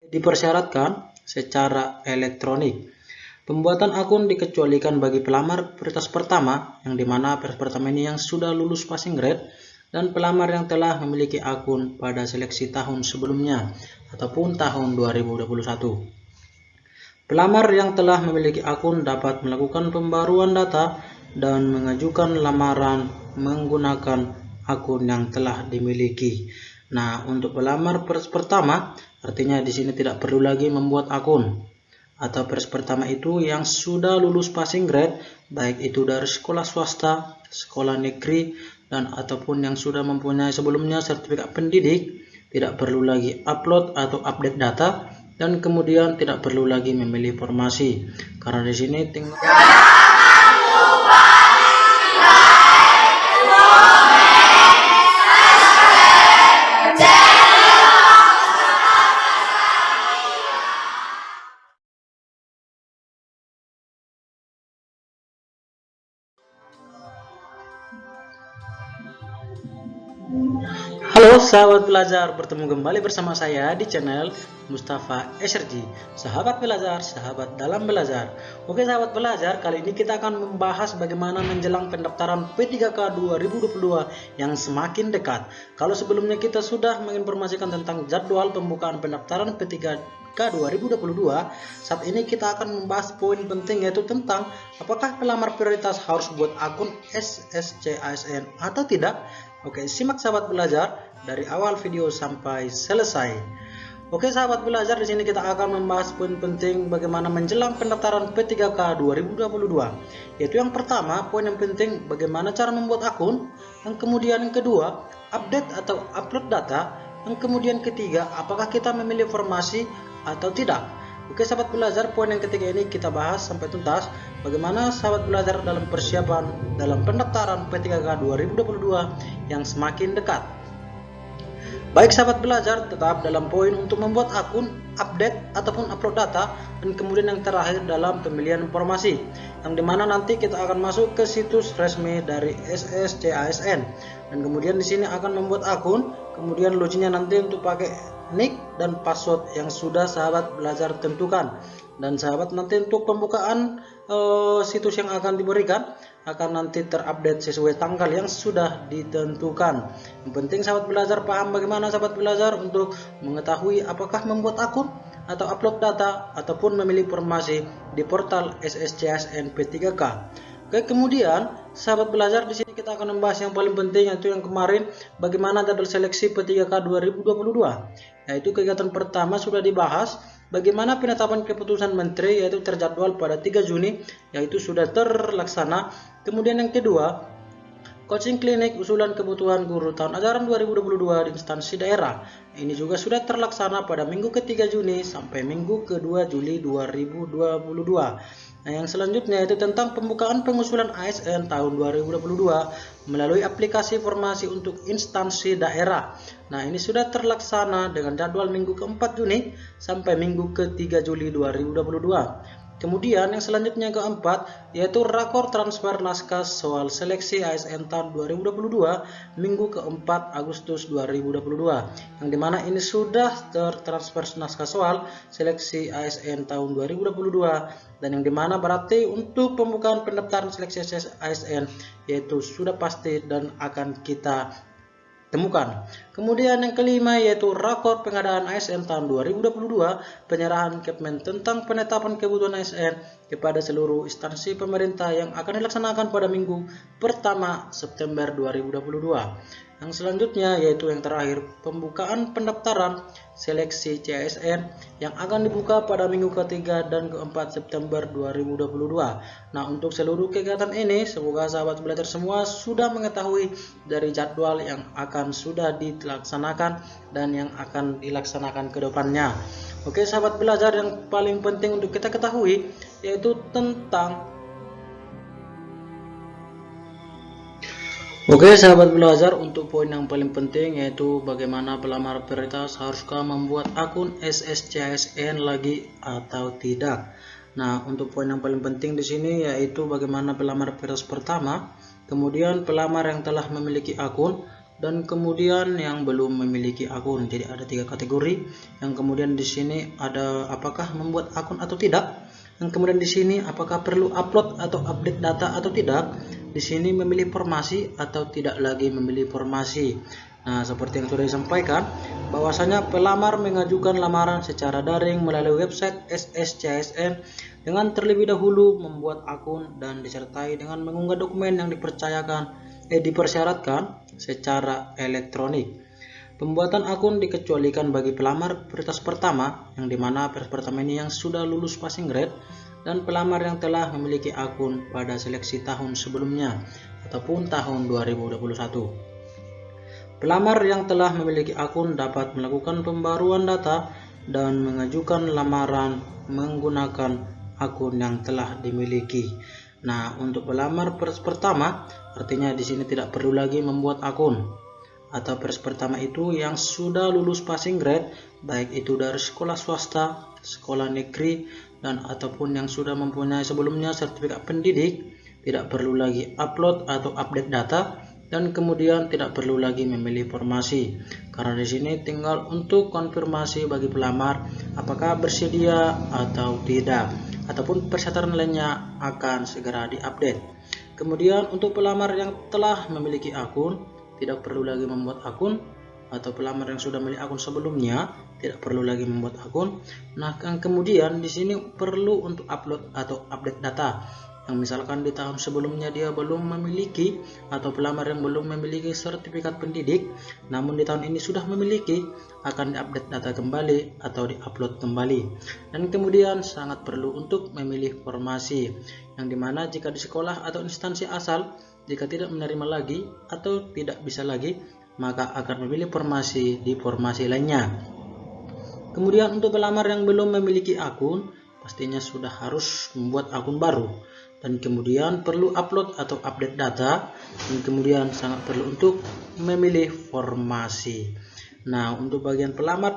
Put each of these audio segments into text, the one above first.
dipersyaratkan secara elektronik. Pembuatan akun dikecualikan bagi pelamar prioritas pertama, yang dimana prioritas pertama ini yang sudah lulus passing grade, dan pelamar yang telah memiliki akun pada seleksi tahun sebelumnya ataupun tahun 2021. Pelamar yang telah memiliki akun dapat melakukan pembaruan data dan mengajukan lamaran menggunakan akun yang telah dimiliki. Nah, untuk pelamar pertama, artinya di sini tidak perlu lagi membuat akun. Atau pertama itu yang sudah lulus passing grade, baik itu dari sekolah swasta, sekolah negeri, dan ataupun yang sudah mempunyai sebelumnya sertifikat pendidik, tidak perlu lagi upload atau update data, dan kemudian tidak perlu lagi memilih formasi, karena di sini tinggal Halo sahabat belajar, bertemu kembali bersama saya di channel Mustafa SRG. Sahabat belajar, sahabat dalam belajar. Oke sahabat belajar, kali ini kita akan membahas bagaimana menjelang pendaftaran P3K 2022 yang semakin dekat. Kalau sebelumnya kita sudah menginformasikan tentang jadwal pembukaan pendaftaran P3K 2022, saat ini kita akan membahas poin penting, yaitu tentang apakah pelamar prioritas harus buat akun SSC-ASN atau tidak. Oke, simak sahabat belajar dari awal video sampai selesai. Oke sahabat belajar, di sini kita akan membahas poin penting bagaimana menjelang pendaftaran P3K 2022. Yaitu yang pertama, poin yang penting bagaimana cara membuat akun. Yang kemudian yang kedua, update atau upload data. Yang kemudian ketiga, apakah kita memilih formasi atau tidak. Oke sahabat belajar, poin yang ketiga ini kita bahas sampai tuntas bagaimana sahabat belajar dalam persiapan dalam pendaftaran P3K 2022 yang semakin dekat. Baik sahabat belajar, tetap dalam poin untuk membuat akun, update ataupun upload data, dan kemudian yang terakhir dalam pemilihan formasi, yang dimana nanti kita akan masuk ke situs resmi dari SSC-ASN, dan kemudian di sini akan membuat akun, kemudian loginnya nanti untuk pakai nick dan password yang sudah sahabat belajar tentukan. Dan sahabat nanti untuk pembukaan situs yang akan diberikan akan nanti terupdate sesuai tanggal yang sudah ditentukan. Yang penting sahabat belajar paham bagaimana sahabat belajar untuk mengetahui apakah membuat akun atau upload data ataupun memilih formasi di portal SSC-ASN P3K. Oke, kemudian sahabat belajar di sini kita akan membahas yang paling penting, yaitu yang kemarin bagaimana jadwal seleksi P3K 2022. Yaitu kegiatan pertama sudah dibahas, bagaimana penetapan keputusan menteri yaitu terjadwal pada 3 Juni yaitu sudah terlaksana. Kemudian yang kedua, coaching klinik usulan kebutuhan guru tahun ajaran 2022 di instansi daerah. Ini juga sudah terlaksana pada minggu ke-3 Juni sampai minggu ke-2 Juli 2022. Nah, yang selanjutnya itu tentang pembukaan pengusulan ASN tahun 2022 melalui aplikasi formasi untuk instansi daerah. Nah, ini sudah terlaksana dengan jadwal minggu ke-4 Juni sampai minggu ke-3 Juli 2022. Kemudian yang selanjutnya yang keempat, yaitu rakor transfer naskah soal seleksi ASN tahun 2022 minggu ke-4 Agustus 2022, yang dimana ini sudah tertransfer naskah soal seleksi ASN tahun 2022, dan yang dimana berarti untuk pembukaan pendaftaran seleksi ASN yaitu sudah pasti dan akan kita temukan. Kemudian yang kelima yaitu rakor pengadaan ASN tahun 2022, penyerahan Kepmen tentang penetapan kebutuhan ASN kepada seluruh instansi pemerintah yang akan dilaksanakan pada minggu pertama September 2022. Yang selanjutnya yaitu yang terakhir, pembukaan pendaftaran seleksi CASN yang akan dibuka pada minggu ke-3 dan ke-4 September 2022. Nah, untuk seluruh kegiatan ini semoga sahabat belajar semua sudah mengetahui dari jadwal yang akan sudah dilaksanakan dan yang akan dilaksanakan ke depannya. Oke sahabat belajar, yang paling penting untuk kita ketahui yaitu tentang sahabat belajar, untuk poin yang paling penting yaitu bagaimana pelamar prioritas haruskah membuat akun SSC-ASN lagi atau tidak. Nah, untuk poin yang paling penting di sini yaitu bagaimana pelamar prioritas pertama, kemudian pelamar yang telah memiliki akun, dan kemudian yang belum memiliki akun. Jadi ada 3 kategori. Yang kemudian di sini ada apakah membuat akun atau tidak. Yang kemudian di sini apakah perlu upload atau update data atau tidak. Di sini memilih formasi atau tidak lagi memilih formasi. Nah, seperti yang sudah disampaikan, bahwasanya pelamar mengajukan lamaran secara daring melalui website SSCSN dengan terlebih dahulu membuat akun dan disertai dengan mengunggah dokumen yang dipersyaratkan secara elektronik. Pembuatan akun dikecualikan bagi pelamar prioritas pertama, yang dimana prioritas pertama ini yang sudah lulus passing grade, dan pelamar yang telah memiliki akun pada seleksi tahun sebelumnya ataupun tahun 2021. Pelamar yang telah memiliki akun dapat melakukan pembaruan data dan mengajukan lamaran menggunakan akun yang telah dimiliki. Nah, untuk pelamar pertama, artinya di sini tidak perlu lagi membuat akun. Atau pertama itu yang sudah lulus passing grade, baik itu dari sekolah swasta, sekolah negeri, dan ataupun yang sudah mempunyai sebelumnya sertifikat pendidik, tidak perlu lagi upload atau update data. Dan kemudian tidak perlu lagi memilih formasi, karena di sini tinggal untuk konfirmasi bagi pelamar apakah bersedia atau tidak, ataupun persyaratan lainnya akan segera diupdate. Kemudian untuk pelamar yang telah memiliki akun, tidak perlu lagi membuat akun, atau pelamar yang sudah memiliki akun sebelumnya tidak perlu lagi membuat akun. Nah, kemudian di sini perlu untuk upload atau update data. Yang misalkan di tahun sebelumnya dia belum memiliki, atau pelamar yang belum memiliki sertifikat pendidik, namun di tahun ini sudah memiliki, akan diupdate data kembali atau diupload kembali. Dan kemudian sangat perlu untuk memilih formasi, yang dimana jika di sekolah atau instansi asal, jika tidak menerima lagi atau tidak bisa lagi, maka akan memilih formasi di formasi lainnya. Kemudian untuk pelamar yang belum memiliki akun, pastinya sudah harus membuat akun baru. Dan kemudian perlu upload atau update data, dan kemudian sangat perlu untuk memilih formasi. Nah, untuk bagian pelamar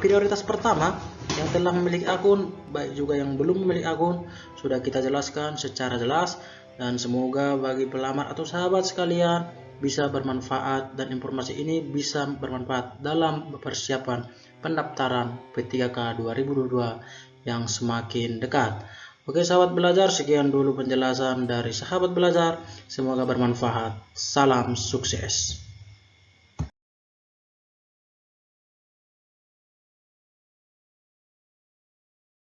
prioritas pertama yang telah memiliki akun, baik juga yang belum memiliki akun, sudah kita jelaskan secara jelas, dan semoga bagi pelamar atau sahabat sekalian bisa bermanfaat, dan informasi ini bisa bermanfaat dalam persiapan pendaftaran P3K 2022 yang semakin dekat. Oke sahabat belajar, sekian dulu penjelasan dari sahabat belajar. Semoga bermanfaat. Salam sukses.